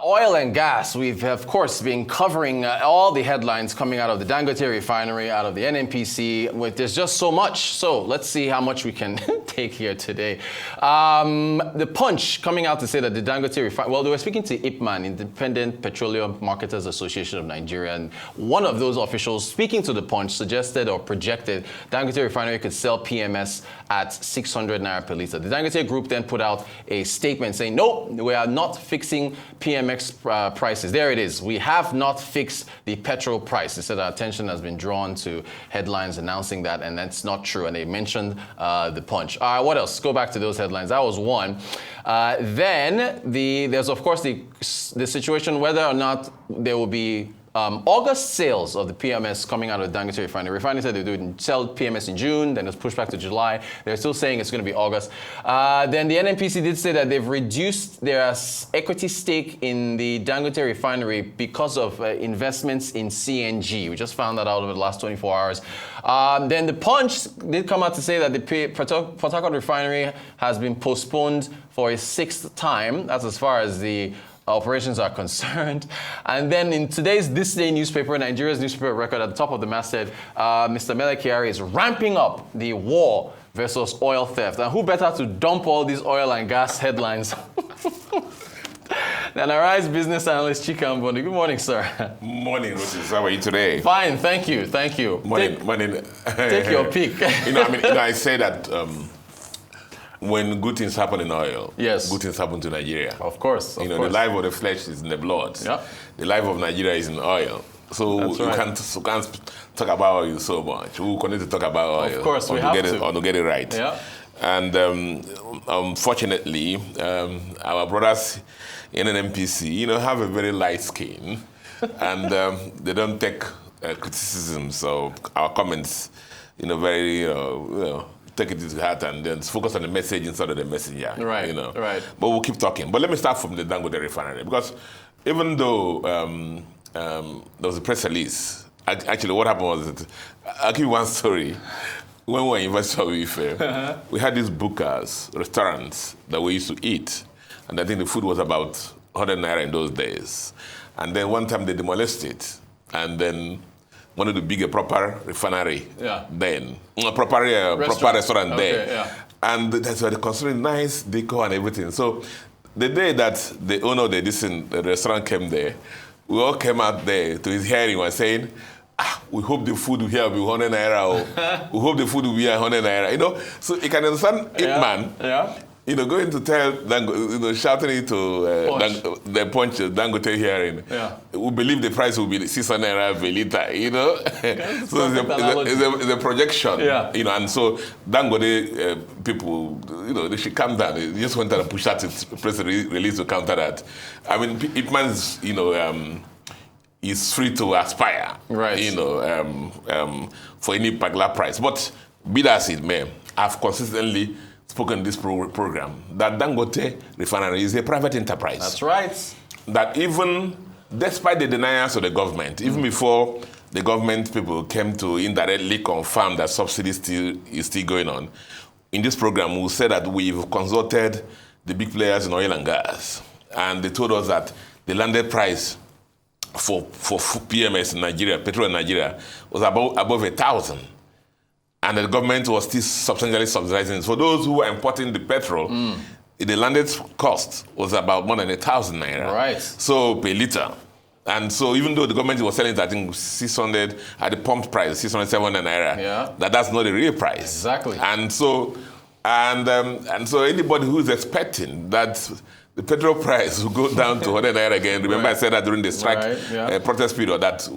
Oil and gas. We've, of course, been covering all the headlines coming out of the Dangote Refinery, out of the NNPC. There's just so much. So let's see how much we can take here today. The Punch coming out to say that the Dangote Refinery, well, they were speaking to IPMAN, Independent Petroleum Marketers Association of Nigeria, and one of those officials speaking to the Punch suggested or projected Dangote Refinery could sell PMS at 600 naira per litre. The Dangote Group then put out a statement saying, no, we are not fixing PMX prices. There it is. We have not fixed the petrol price. They said our attention has been drawn to headlines announcing that, and that's not true. And they mentioned the Punch. What else? Go back to those headlines. That was one. Then there's of course the situation whether or not there will be August sales of the PMS coming out of the Dangote Refinery. Refinery said they would sell PMS in June, then it's pushed back to July. They're still saying it's going to be August. Then the NNPC did say that they've reduced their equity stake in the Dangote Refinery because of investments in CNG. We just found that out over the last 24 hours. Then the Punch did come out to say that the Port Harcourt Refinery has been postponed for a 6th time. That's as far as the operations are concerned. And then in today's This Day newspaper, Nigeria's newspaper record, at the top of the masthead, Mr. Mele Kyari is ramping up the war versus oil theft. And who better to dump all these oil and gas headlines than Arise Business Analyst Chika Mbonu. Good morning, sir. Morning, Rosis. How are you today? Fine, thank you. Thank you. Morning. Take your pick. I say that when good things happen in oil, yes, good things happen to Nigeria. Of course. The life of the flesh is in the blood. Yeah. The life of Nigeria is in oil. So that's right. You can't talk about oil so much. We continue to talk about oil. Of course, we have to get it right. Yeah. And unfortunately, our brothers in an MPC, have a very light skin, and they don't take criticisms or our comments, very, take it to heart and then focus on the message instead of the messenger. Right. Right. But we'll keep talking. But let me start from the Dangote Refinery, because even though there was a press release, actually what happened was that, I'll give you one story. When we were in University of Ife, we had these bookers, restaurants that we used to eat. And I think the food was about 100 naira in those days. And then one time they demolished it. And then one of the bigger proper refinery then, proper restaurant there. Yeah. And that's why they considered nice decor and everything. So the day that the owner of the restaurant came there, we all came out there to his hearing and saying, we hope the food here will be 100 naira, or we hope the food will be 100 naira. So you can understand man. Yeah. Going to tell Dangote, shouting it to the Punch Dangote hearing. Yeah. We believe the price will be 600 naira per liter. So it's a projection. Yeah. And so Dangote people, they should calm down. They just went and pushed out its press release to counter that. I mean, Ipman's, is free to aspire, right? For any particular price. But be that as it may, I've consistently spoken in this program that Dangote Refinery is a private enterprise. That's right. That even despite the denials of the government, even before the government people came to indirectly confirm that subsidy is still going on, in this program we said that we've consulted the big players in oil and gas, and they told us that the landed price for PMS in Nigeria, petrol in Nigeria, was above 1,000. And the government was still substantially subsidizing. For those who were importing the petrol, the landed cost was about more than 1,000 naira. Right. So per liter. And so even though the government was selling it, I think 600 at the pump price, 600, 700 naira, that's not the real price. Exactly. And so anybody who's expecting that the petrol price will go down to 100 naira again. Remember, I said that during the strike protest period that's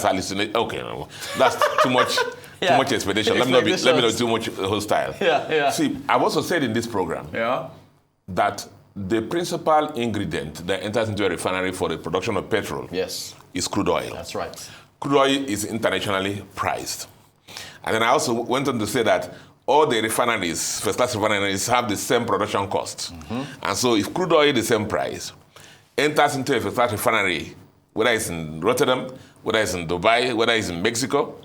hallucination. Okay, no, that's too much. Too much expectation. Let me not be too much hostile. Yeah. See, I've also said in this program that the principal ingredient that enters into a refinery for the production of petrol is crude oil. That's right. Crude oil is internationally priced. And then I also went on to say that all the refineries, first-class refineries, have the same production cost. And so if crude oil is the same price, enters into a first-class refinery, whether it's in Rotterdam, whether it's in Dubai, whether it's in Mexico,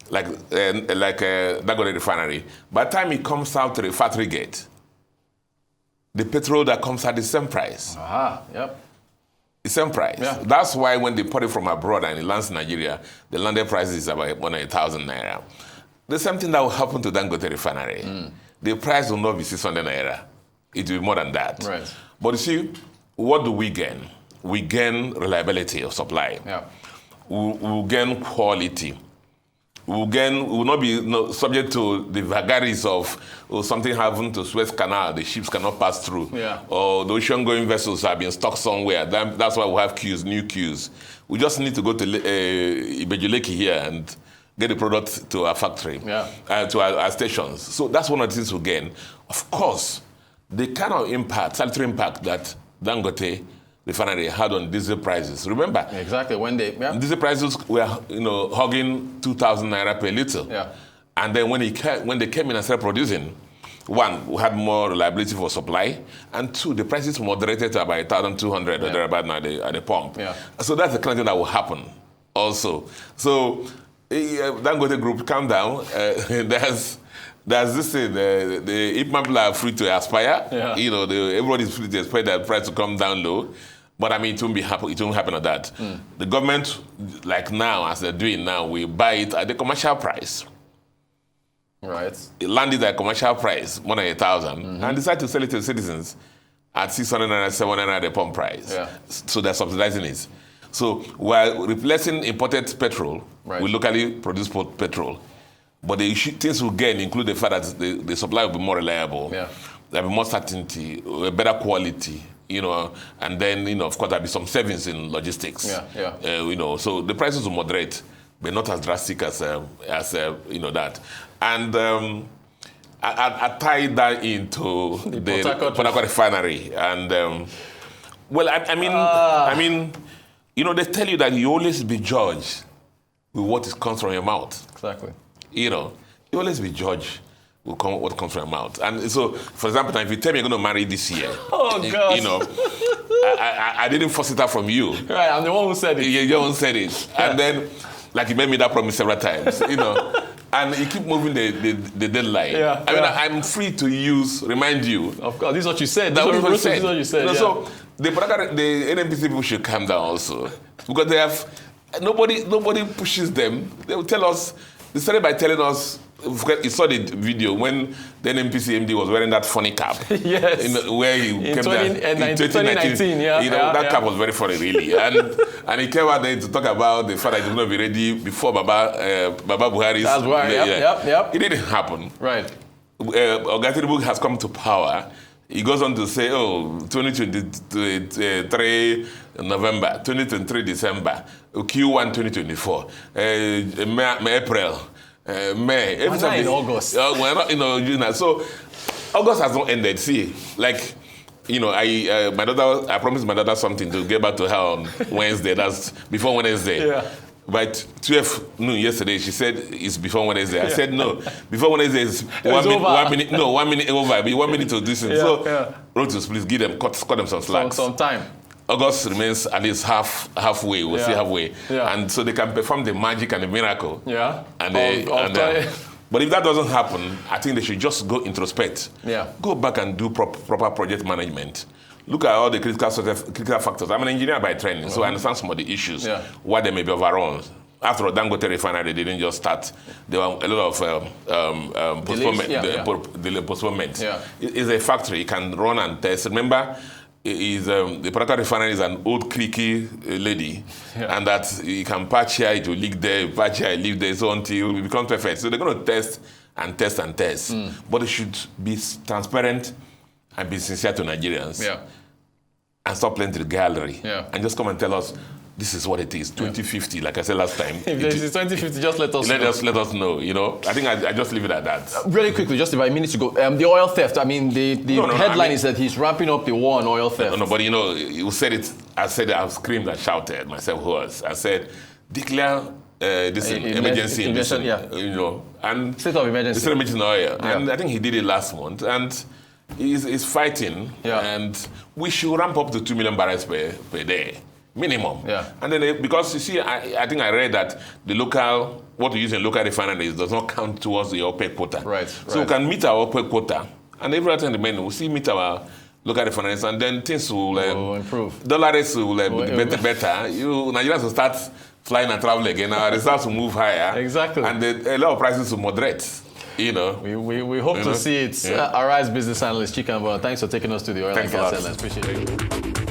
like Dangote Refinery, by the time it comes out to the factory gate, the petrol that comes at the same price. Aha, yep. The same price. Yeah. That's why when they put it from abroad and it lands in Nigeria, the landed price is about 1,000 naira. The same thing that will happen to Dangote Refinery. The price will not be 600 naira. It will be more than that. Right. But you see, what do we gain? We gain reliability of supply. Yeah. We'll gain quality. We will not be subject to the vagaries of something happened to Suez Canal, the ships cannot pass through. Yeah. Or the ocean-going vessels have been stuck somewhere. That's why we have queues, new queues. We just need to go to Ibejuleki here and get the product to our factory, to our stations. So that's one of the things we gain. Of course, the kind of impact, salutary impact that Dangote Refinery had on diesel prices. Remember? Exactly. When diesel prices were, hugging 2,000 naira per liter. Yeah. And then when they came in and started producing, one, we had more reliability for supply, and two, the prices moderated to about 1,200 or thereabout now at the pump. Yeah. So that's the kind of thing that will happen also. So Dangote Group, calm down. There's this thing, if people are free to aspire, everybody's free to expect that price to come down low. But I mean, it won't happen at that. The government, like now, as they're doing now, will buy it at the commercial price. Right. It landed at commercial price, more than 1,000, and decide to sell it to the citizens at 600 naira, 700 naira the pump price. Yeah. So they're subsidizing it. So while replacing imported petrol, we locally produce petrol. But the things we gain include the fact that the supply will be more reliable. Yeah. There'll be more certainty, better quality, and then, of course, there'll be some savings in logistics. So the prices will moderate, but not as drastic as that. And I tied that into the Port Harcourt Refinery. And, I mean, they tell you that you always be judged with what comes from your mouth. Exactly. You always be judged with what comes from your mouth. And so, for example, if you tell me you're going to marry this year, God. I didn't force it out from you. Right, I'm the one who said it. You're the one who said it. And then, you made me that promise several times, and you keep moving the deadline. Yeah, I mean, I'm free to remind you. Of course, this is what you said. This is what you said. Yeah. So the NNPC people should calm down also, because they have nobody pushes them. They will tell us. They started by telling us. You saw the video when the NNPC MD was wearing that funny cap. Yes. Where he came down in 2019. That cap was very funny, really. And he came out there to talk about the fact that he was going to be ready before Baba Buhari's. That's right. Yep. It didn't happen. Right. Oga has come to power. He goes on to say, 2023 November, 2023 December, Q1 2024, April. May. Every time in August. We're not, so August has not ended. See, I promised my daughter something to get back to her on Wednesday. That's before Wednesday. Yeah. But 12 noon yesterday, she said it's before Wednesday. I said no. Before Wednesday is 1 minute. No, 1 minute over. It'll be 1 minute to do this. Rotus, please give them, cut them some slack. Some time. August remains at least halfway. We'll see halfway, and so they can perform the magic and the miracle. Yeah. But if that doesn't happen, I think they should just go introspect. Yeah. Go back and do proper project management. Look at all the critical factors. I'm an engineer by training, so I understand some of the issues. Yeah. Why they may be overrun. After all, Dangote Refinery, they didn't just start. There were a lot of postponement. Yeah. It's a factory. You can run and test. Remember, the Port Harcourt Refinery is an old creaky lady, and that you can patch here, it will leak there, patch here, leak there, so until it becomes perfect. So they're going to test. But it should be transparent and be sincere to Nigerians. Yeah. And stop playing to the gallery. Yeah. And just come and tell us, this is what it is, 2050, like I said last time. If this is 2050, just let us know. Let us know, I think I just leave it at that. Really quickly, just about a minute to go. The oil theft, I mean, the headline is that he's ramping up the war on oil theft. No, but you said it, I screamed and shouted myself, I said, declare this emergency in this, and state of emergency. State of emergency oil. Yeah. And I think he did it last month, and he's fighting, and we should ramp up to 2 million barrels per day. Minimum. Yeah. And then, because you see, I think I read that what we use in local refineries does not count towards the OPEC quota. Right. So we can meet our OPEC quota, and every time we'll see meet our local refineries, and then things will improve. Dollar rates will be better. Nigerians will start flying and traveling again. Our reserves will move higher. Exactly. And a lot of prices will moderate. You know. We hope to see it. Arise Business Analyst Chika Mbonu. Thanks for taking us to the oil and gas headlines. Appreciate it.